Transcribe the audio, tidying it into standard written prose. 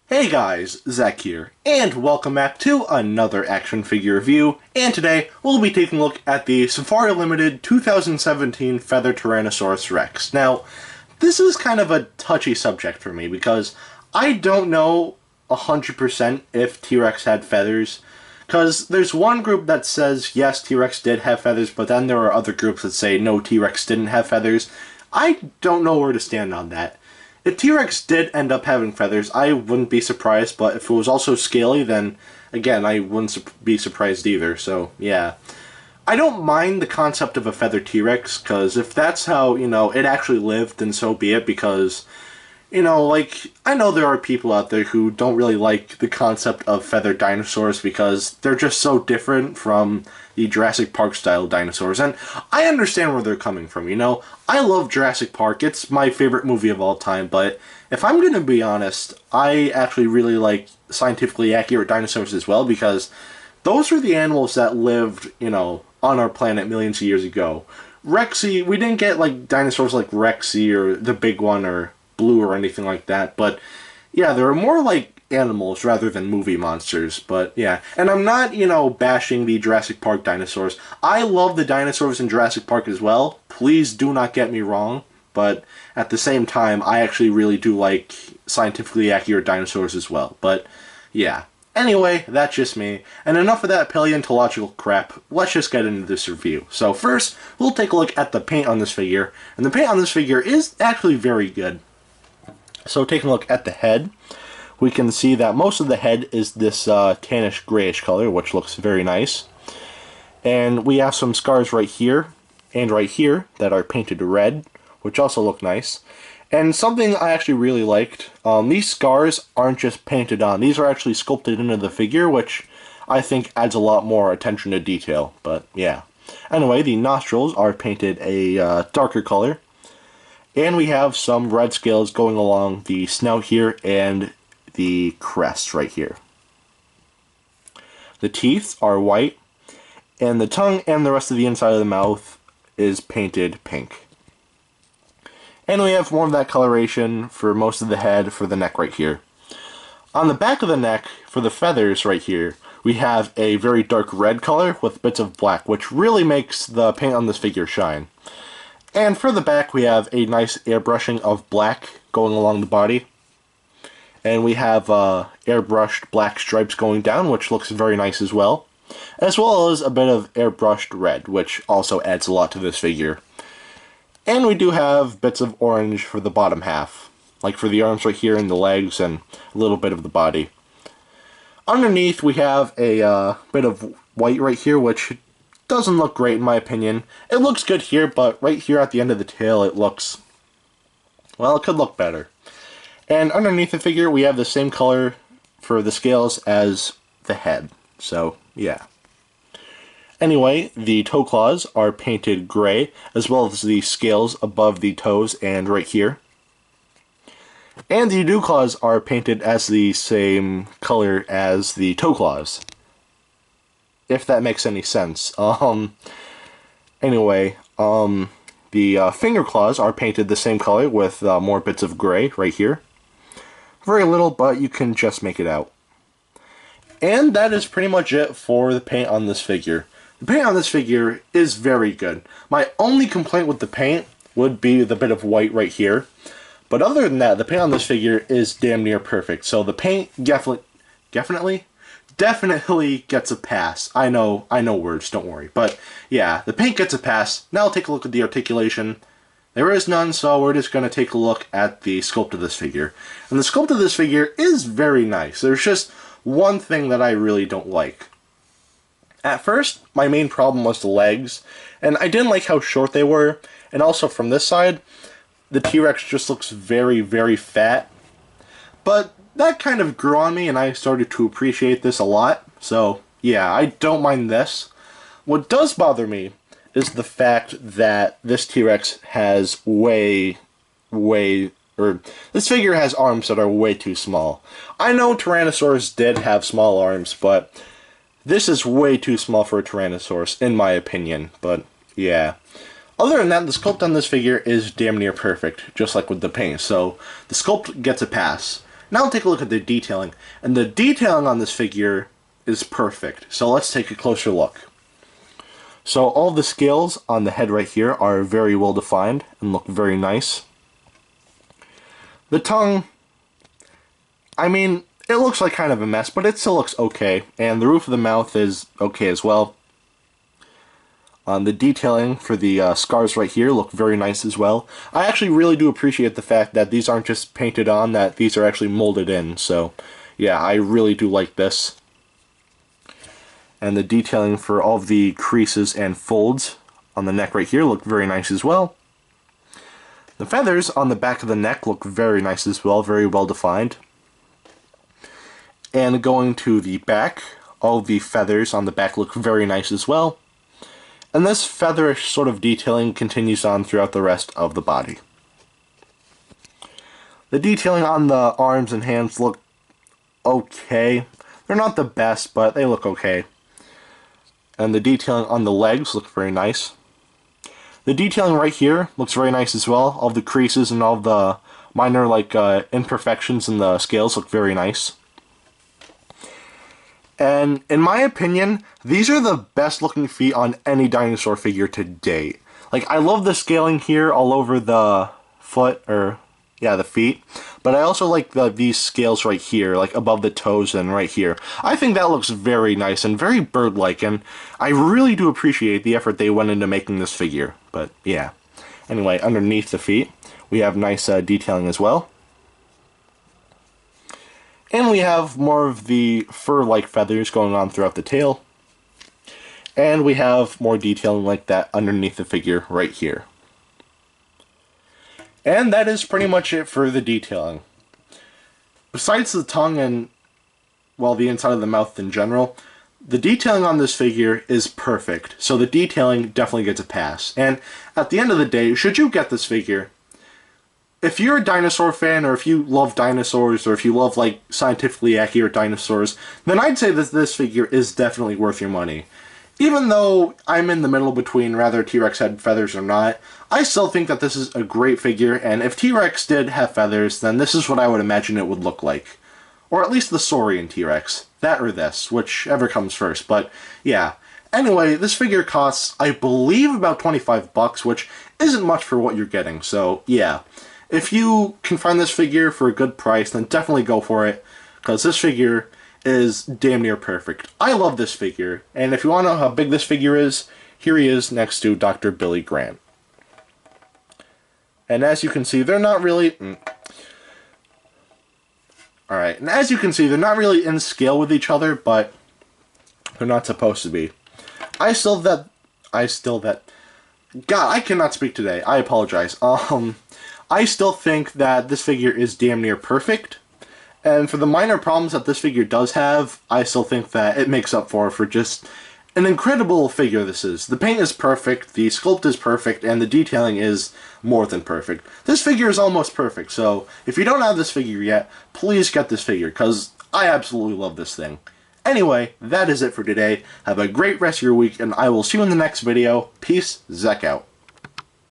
Hey guys, Zach here, and welcome back to another action figure review, and today we'll be taking a look at the Safari Limited 2017 Feathered Tyrannosaurus Rex. Now, this is kind of a touchy subject for me because I don't know 100% if T-Rex had feathers, because there's one group that says yes, T-Rex did have feathers, but then there are other groups that say no, T-Rex didn't have feathers. I don't know where to stand on that. If T-Rex did end up having feathers, I wouldn't be surprised, but if it was also scaly, then, again, I wouldn't be surprised either, so, yeah. I don't mind the concept of a feathered T-Rex, because if that's how, it actually lived, then so be it, because, I know there are people out there who don't really like the concept of feathered dinosaurs because they're just so different from the Jurassic Park style dinosaurs, and I understand where they're coming from, I love Jurassic Park, it's my favorite movie of all time, but if I'm gonna be honest, I actually really like scientifically accurate dinosaurs as well, because those are the animals that lived, on our planet millions of years ago. Rexy, we didn't get, dinosaurs like Rexy or the big one or Blue or anything like that, but yeah, they're more like animals rather than movie monsters, but yeah. And I'm not, bashing the Jurassic Park dinosaurs. I love the dinosaurs in Jurassic Park as well. Please do not get me wrong, but at the same time, I actually really do like scientifically accurate dinosaurs as well, but yeah. Anyway, that's just me, and enough of that paleontological crap, let's just get into this review. So first, we'll take a look at the paint on this figure, and the paint on this figure is actually very good. So taking a look at the head, we can see that most of the head is this tannish grayish color, which looks very nice. And we have some scars right here and right here that are painted red, which also look nice. And something I actually really liked, these scars aren't just painted on, these are actually sculpted into the figure, which I think adds a lot more attention to detail, but yeah. Anyway, the nostrils are painted a darker color. And we have some red scales going along the snout here and the crest right here. The teeth are white, and the tongue and the rest of the inside of the mouth is painted pink. And we have more of that coloration for most of the head for the neck right here. On the back of the neck, for the feathers right here, we have a very dark red color with bits of black, which really makes the paint on this figure shine. And for the back, we have a nice airbrushing of black going along the body. And we have airbrushed black stripes going down, which looks very nice as well as a bit of airbrushed red, which also adds a lot to this figure. And we do have bits of orange for the bottom half, like for the arms right here and the legs and a little bit of the body. Underneath, we have a bit of white right here, which doesn't look great in my opinion. It looks good here, but right here at the end of the tail it looks, well, it could look better. And underneath the figure we have the same color for the scales as the head, so yeah. Anyway, the toe claws are painted gray, as well as the scales above the toes and right here. And the dew claws are painted as the same color as the toe claws, if that makes any sense. Anyway, the finger claws are painted the same color with more bits of gray right here. Very little, but you can just make it out. And that is pretty much it for the paint on this figure. The paint on this figure is very good. My only complaint with the paint would be the bit of white right here. But other than that, the paint on this figure is damn near perfect. So the paint definitely gets a pass. I know words, don't worry. But yeah, the paint gets a pass. Now I'll take a look at the articulation. There is none, so we're just going to take a look at the sculpt of this figure. And the sculpt of this figure is very nice. There's just one thing that I really don't like. At first, my main problem was the legs, and I didn't like how short they were. And also from this side, the T-Rex just looks very, very fat. But that kind of grew on me, and I started to appreciate this a lot. So, yeah, I don't mind this. What does bother me is the fact that this T-Rex has this figure has arms that are way too small. I know Tyrannosaurus did have small arms, but this is way too small for a Tyrannosaurus, in my opinion. But, yeah. Other than that, the sculpt on this figure is damn near perfect, just like with the paint. So, the sculpt gets a pass. Now take a look at the detailing. And the detailing on this figure is perfect. So let's take a closer look. So all the scales on the head right here are very well defined and look very nice. The tongue, I mean, it looks like kind of a mess, but it still looks okay. And the roof of the mouth is okay as well. The detailing for the scars right here look very nice as well. I actually really do appreciate the fact that these aren't just painted on, that these are actually molded in. So yeah, I really do like this. And the detailing for all of the creases and folds on the neck right here look very nice as well. The feathers on the back of the neck look very nice as well, very well defined. And going to the back, all the feathers on the back look very nice as well. And this featherish sort of detailing continues on throughout the rest of the body. The detailing on the arms and hands look okay. They're not the best, but they look okay. And the detailing on the legs look very nice. The detailing right here looks very nice as well. All the creases and all the minor imperfections in the scales look very nice. And in my opinion, these are the best looking feet on any dinosaur figure to date. Like, I love the scaling here all over the foot, or yeah, the feet. But I also like these scales right here, like above the toes and right here. I think that looks very nice and very bird-like, and I really do appreciate the effort they went into making this figure. But yeah. Anyway, underneath the feet, we have nice detailing as well. And we have more of the fur-like feathers going on throughout the tail. And we have more detailing like that underneath the figure right here. And that is pretty much it for the detailing. Besides the tongue and, well, the inside of the mouth in general, the detailing on this figure is perfect. So the detailing definitely gets a pass. And at the end of the day, should you get this figure, if you're a dinosaur fan, or if you love dinosaurs, or if you love, like, scientifically accurate dinosaurs, then I'd say that this figure is definitely worth your money. Even though I'm in the middle between rather T-Rex had feathers or not, I still think that this is a great figure, and if T-Rex did have feathers, then this is what I would imagine it would look like. Or at least the Saurian T-Rex. That or this, whichever comes first, but yeah. Anyway, this figure costs, I believe, about $25, which isn't much for what you're getting, so yeah. If you can find this figure for a good price, then definitely go for it, because this figure is damn near perfect. I love this figure, and if you want to know how big this figure is, here he is next to Dr. Billy Grant. And as you can see, they're not really... Alright, and as you can see, they're not really in scale with each other, but they're not supposed to be. God, I cannot speak today. I apologize. I still think that this figure is damn near perfect. And for the minor problems that this figure does have, I still think that it makes up for just an incredible figure this is. The paint is perfect, the sculpt is perfect, and the detailing is more than perfect. This figure is almost perfect, so if you don't have this figure yet, please get this figure, because I absolutely love this thing. Anyway, that is it for today. Have a great rest of your week, and I will see you in the next video. Peace, Zek out.